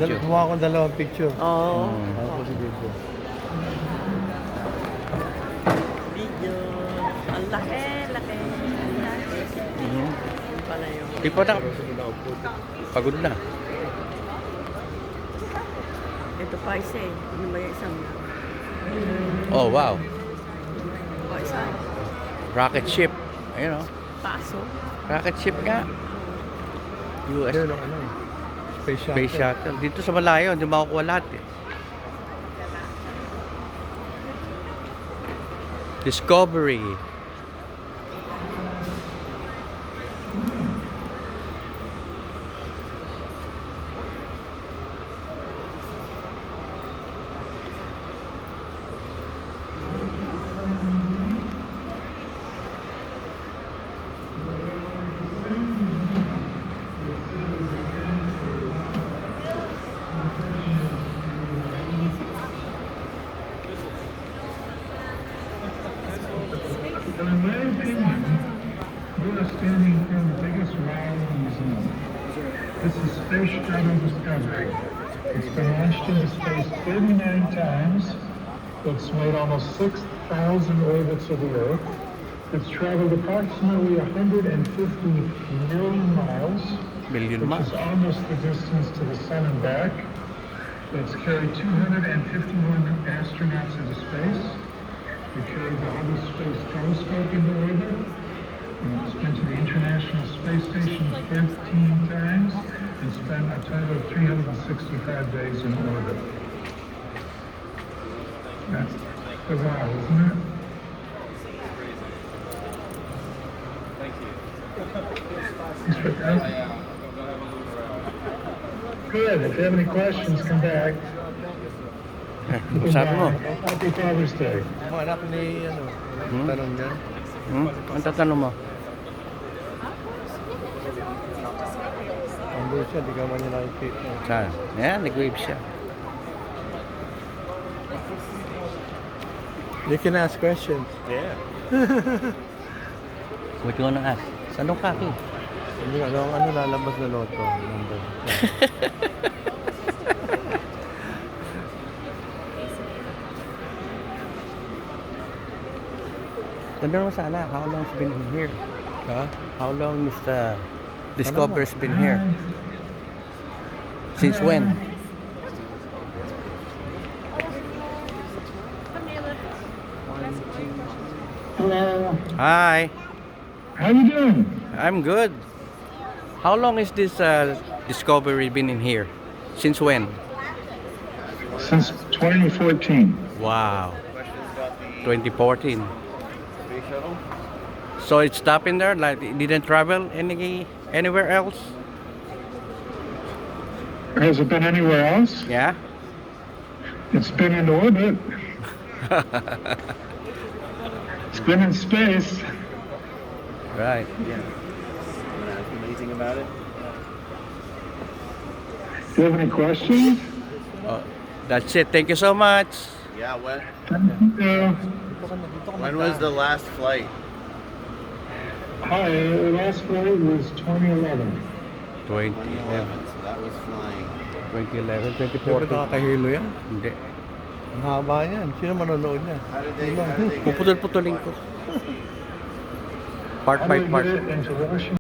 Kumuha akong dalawang picture. Oo. Ako si video. Video. Ang laki, laki. Yan pala yung... Di pa na. Pagod na. Ito pa isa eh. Ano ba yung isang na? Oh, wow. O isa. Rocket ship. Ayun oh. Paso. Rocket ship nga. US Ayun, ano, Space Shuttle. Space Shuttle. Dito sa malayo, hindi makukuha lahat eh. Discovery. So in my opinion, we are standing in front of the biggest wow museum. This is Space Shuttle Discovery. It's been launched into space 39 times. It's made almost 6,000 orbits of the Earth. It's traveled approximately 150 million miles, Million which miles. is almost the distance to the Sun and back. It's carried 251 astronauts into space. We carried the Hubble Space Telescope into orbit. It's been to the International Space Station 13 times and spent a total of 365 days in orbit. That's the wow, isn't it? Thanks for coming. Good. If you have any questions, come back. Sabi mo? Happy Father's Day. Hanap ni, ano, tanong niya. Ang tatanong mo? Andun siya, di ka man niya nakikita. Saan? Ayan, nag-wave siya. You can ask questions. Yeah. What you wanna ask? Saan ka? Ano lalabas na loto? Number. Ganda naman sana. How long has been here? Ha? How long is the Discover's been here? Since when? Hello. Hi. How you doing? I'm good. How long is this Discovery been in here? Since when? Since 2014. Wow. 2014. So it stopped in there? Like it didn't travel anywhere else? Has it been anywhere else? Yeah? It's been in orbit. It's been in space. Right. Amazing about it. Do you have any questions? Oh, that's it. Thank you so much. Yeah, Yeah. when was the last flight? Hi, the last flight was 2011. 2011. 2011, so that was flying. 2011, Di ba 2014. nakakahilo yan? Hindi. Ang haba yan. Sino manonood niya? How did they get Puputol-putulin ko. Part How by do you part. get it into Washington?